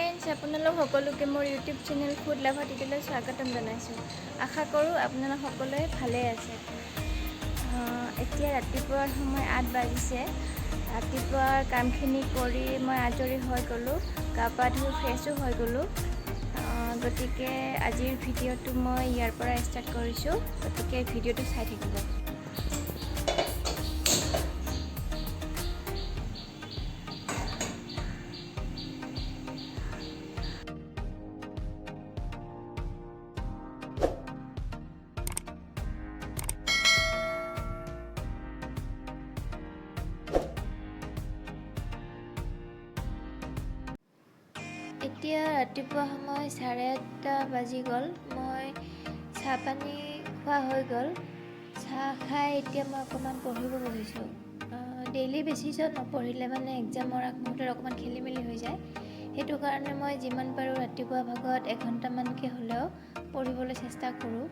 Friends, আপোনালোক সকলোকে মোৰ ইউটিউব চেনেল ফুড লাভাৰ টিটিলৈ স্বাগতম জনাইছোঁ। আশা কৰোঁ আপোনালোক সকলোৱে ভালে আছে। এতিয়া ৰাতিপুৱাৰ সময় 8 বাজিছে। ৰাতিপুৱাৰ কামখিনি কৰি মই আজৰি হৈ গ'লোঁ, গা পা ধুই ফ্ৰেছো হৈ গ'লোঁ। গতিকে আজিৰ ভিডিঅ'টো মই ইয়াৰ পৰা ষ্টাৰ্ট কৰিছোঁ, গতিকে ভিডিঅ'টো চাই থাকিব। এতিয়া ৰাতিপুৱা সময় 8:30 বাজি গ'ল। মই চাহ পানী খোৱা হৈ গ'ল। চাহ খাই এতিয়া মই অকণমান পঢ়িব বহিছোঁ। ডেইলি বেচিছত নপঢ়িলে মানে এক্সামৰ আগমুহূৰ্তত অকণমান খেলি মেলি হৈ যায়। সেইটো কাৰণে মই যিমান পাৰোঁ ৰাতিপুৱা ভাগত 1 ঘণ্টামানকৈ হ'লেও পঢ়িবলৈ চেষ্টা কৰোঁ।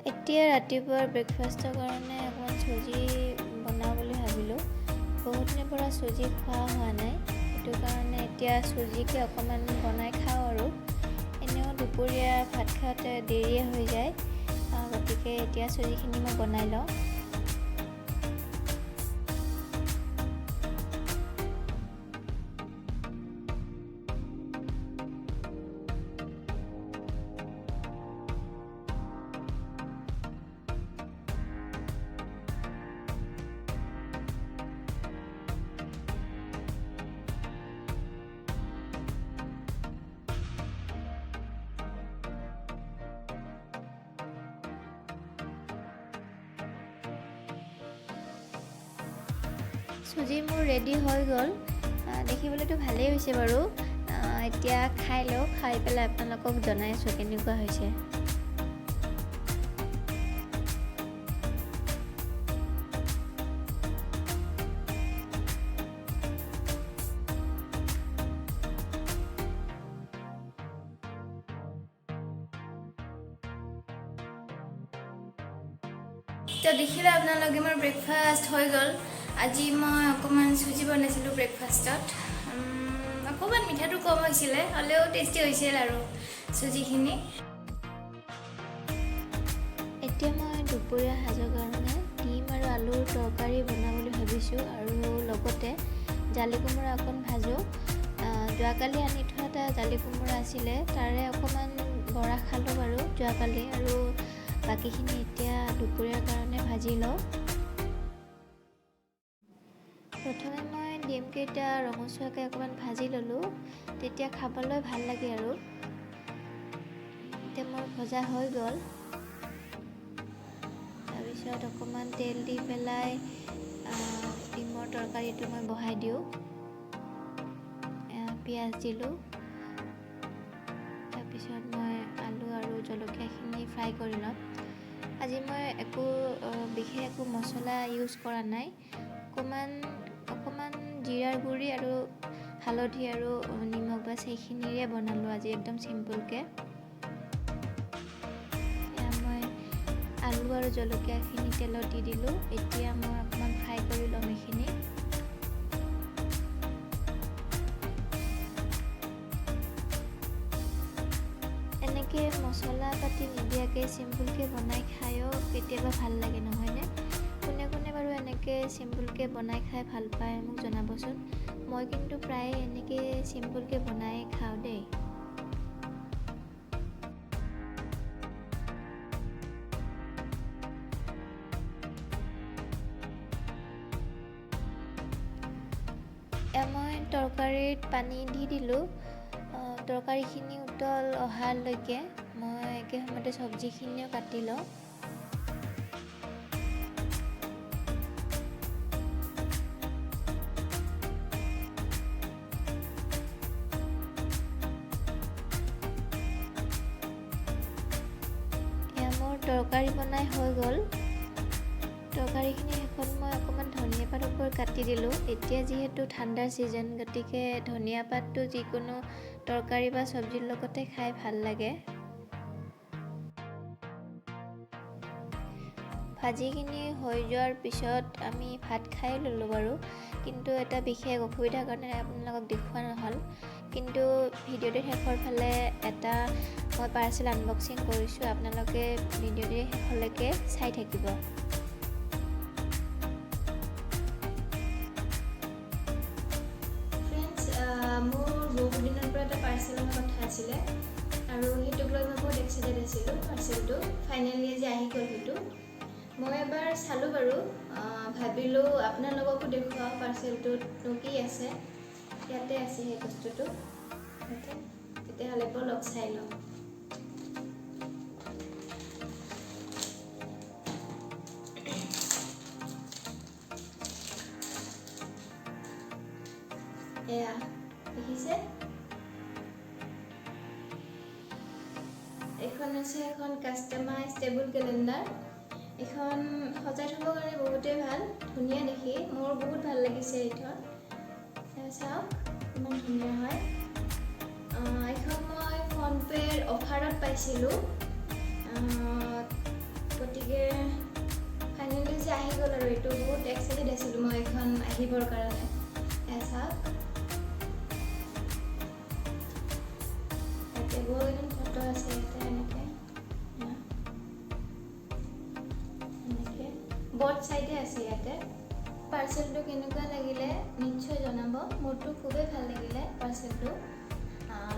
এতিয়া ৰাতিপুৱাৰ ব্ৰেকফাষ্টৰ কাৰণে অকণমান চুজি বনাওঁ বুলি ভাবিলোঁ। বহুত দিনৰ পৰা চুজি খোৱা হোৱা নাই, সেইটো কাৰণে এতিয়া চুজিকে অকণমান বনাই খাওঁ আৰু। এনেও দুপৰীয়া ভাত খাওঁতে দেৰিয়ে হৈ যায়, গতিকে এতিয়া চুজিখিনি মই বনাই লওঁ। চুজি মোৰ ৰেডি হৈ গ'ল। দেখিবলৈতো ভালেই হৈছে বাৰু। এতিয়া খাই লওঁ, খাই পেলাই আপোনালোকক জনাই আছোঁ কেনেকুৱা হৈছে। তো দেখিলে আপোনালোকে মোৰ ব্ৰেকফাষ্ট হৈ গ'ল। আজি মই অকণমান চুজি বনাইছিলোঁ ব্ৰেকফাষ্টত। অকণমান মিঠাটো কম হৈছিলে, হ'লেও টেষ্টি হৈছিল আৰু চুজিখিনি। এতিয়া মই দুপৰীয়া সাজৰ কাৰণে ডিম আৰু আলুৰ তৰকাৰী বনাওঁ বুলি ভাবিছোঁ, আৰু লগতে জালি কোমোৰা অকণ ভাজোঁ। যোৱাকালি আনি থোৱা এটা জালি কোমোৰা আছিলে, তাৰে অকণমান বৰা খালোঁ বাৰু যোৱাকালি, আৰু বাকীখিনি এতিয়া দুপৰীয়াৰ কাৰণে ভাজি লওঁ। প্ৰথমে মই ডিমকেইটা ৰঙচুৱাকৈ অকণমান ভাজি ল'লোঁ, তেতিয়া খাবলৈ ভাল লাগে আৰু। এতিয়া মোৰ ভজা হৈ গ'ল। তাৰপিছত অকণমান তেল দি পেলাই ডিমৰ তৰকাৰীটো মই বহাই দিওঁ। পিঁয়াজ দিলোঁ। তাৰপিছত মই আলু আৰু জলকীয়াখিনি ফ্ৰাই কৰি ল'ম। আজি মই বিশেষ একো মছলা ইউজ কৰা নাই। অকণমান জিৰাৰ গুড়ি আৰু হালধি আৰু নিমখ বাছ সেইখিনিৰে বনালোঁ আজি, একদম চিম্পুলকৈ। মই আলু আৰু জলকীয়াখিনি তেলত দি দিলোঁ। এতিয়া মই অকণমান ফ্ৰাই কৰি ল'ম এইখিনি। এনেকৈ মছলা পাতি নিদিয়াকৈ চিম্পুলকৈ বনাই খায়ো কেতিয়াবা ভাল লাগে, নহয়নে? কোনে কোনে বাৰু এনেকৈ চিম্পুলকৈ বনাই খাই ভাল পায় মোক জনাবচোন। মই কিন্তু প্ৰায় এনেকৈ চিম্পুলকৈ বনাই খাওঁ দেই। মই তৰকাৰীত পানী দি দিলোঁ। তৰকাৰীখিনি উতল অহালৈকে মই একে সময়তে চব্জিখিনিও কাটি লওঁ। মোৰ তৰকাৰী বনাই হৈ গ'ল। তৰকাৰীখিনি শেষ এখন মই অকণমান ধনিয়া পাত ওপৰত কাটি দিলোঁ। এতিয়া যিহেতু ঠাণ্ডাৰ ছিজন, গতিকে ধনিয়া পাতটো যিকোনো তৰকাৰী বা চব্জিৰ লগতে খাই ভাল লাগে। ভাজিখিনি হৈ যোৱাৰ পিছত আমি ভাত খাই ল'লোঁ বাৰু, কিন্তু এটা বিশেষ অসুবিধাৰ কাৰণে আপোনালোকক দেখুওৱা নহ'ল। কিন্তু ভিডিঅ'টোৰ শেষৰ ফালে এটা মই পাৰ্চেল আনবক্সিং কৰিছোঁ, আপোনালোকে ভিডিঅ'টোৰ শেষলৈকে চাই থাকিব। ফ্ৰেণ্ডছ, মোৰ বহুত দিনৰ পৰা এটা পাৰ্চেলৰ কথা আছিলে আৰু সেইটোক লৈ মই বহুত এক্সাইটেড আছিলোঁ। পাৰ্চেলটো ফাইনেলি আজি আহি গ'ল। সেইটো মই এবাৰ চালোঁ বাৰু, ভাবিলোঁ আপোনালোককো দেখুৱাওঁ পাৰ্চেলটোতনো কি আছে। ইয়াতে আছে সেই বস্তুটো, তেতিয়াহ'লে ব'লক চাই লওঁ। এয়া দেখিছে, এইখন হৈছে এখন কাষ্টমাইজ টেবুল কেলেণ্ডাৰ। এইখন সজাই থ'বৰ কাৰণে বহুতেই ভাল, ধুনীয়া দেখি, মোৰ বহুত ভাল লাগিছে এইখন। চাওক ইমান ধুনীয়া হয়। এইখন মই ফোনপে'ৰ অফাৰত পাইছিলোঁ, গতিকে ফাইনেলি যে আহি গ'ল আৰু এইটো বহুত এক্সাইটেড আছিলোঁ মই এইখন আহিবৰ কাৰণে। চাওক ইয়াতে বহুত ফটো আছে, ইয়াতে এনেকৈ বৰ্ড চাইডে আছে। ইয়াতে পাৰ্চেলটো কেনেকুৱা লাগিলে নিশ্চয় জনাব। মোৰতো খুবেই ভাল লাগিলে পাৰ্চেলটো।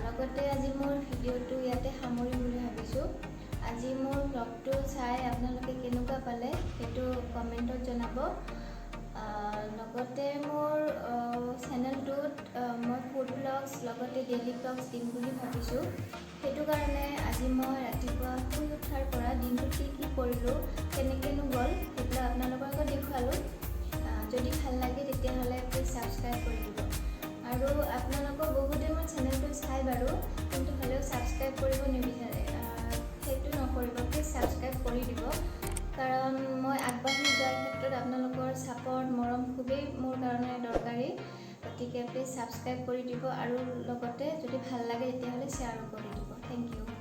লগতে আজি মোৰ ভিডিঅ'টো ইয়াতে সামৰিম বুলি ভাবিছোঁ। আজি মোৰ ব্লগটো চাই আপোনালোকে কেনেকুৱা পালে সেইটো কমেণ্টত জনাব। লগতে মোৰ চেনেলটোত মই ফুড ব্লগছ লগতে ডেইলি ব্লগছ দিম বুলি ভাবিছোঁ। সেইটো কাৰণে আজি মই ৰাতিপুৱা শুই উঠাৰ পৰা দিনটোত কি কি কৰিলোঁ, কেনেকৈনো গ'ল, সেইবিলাক আপোনালোকৰ আগত দেখুৱালোঁ। যদি ভাল লাগে তেতিয়াহ'লে প্লিজ ছাবস্ক্ৰাইব কৰি দিব। আৰু আপোনালোকৰ বহুতে মোৰ চেনেলটো চাই বাৰু, কিন্তু হ'লেও ছাবস্ক্ৰাইব কৰিব নিবিচাৰে। সেইটো নকৰিব, প্লিজ ছাবস্ক্ৰাইব কৰি দিব, কাৰণ মই আগবাঢ়ি যোৱাৰ ক্ষেত্ৰত আপোনালোকৰ ছাপৰ্ট মৰম খুবেই মোৰ কাৰণে দৰকাৰী। গতিকে প্লিজ ছাবস্ক্ৰাইব কৰি দিব আৰু লগতে যদি ভাল লাগে তেতিয়াহ'লে শ্বেয়াৰো কৰি দিব। Thank U.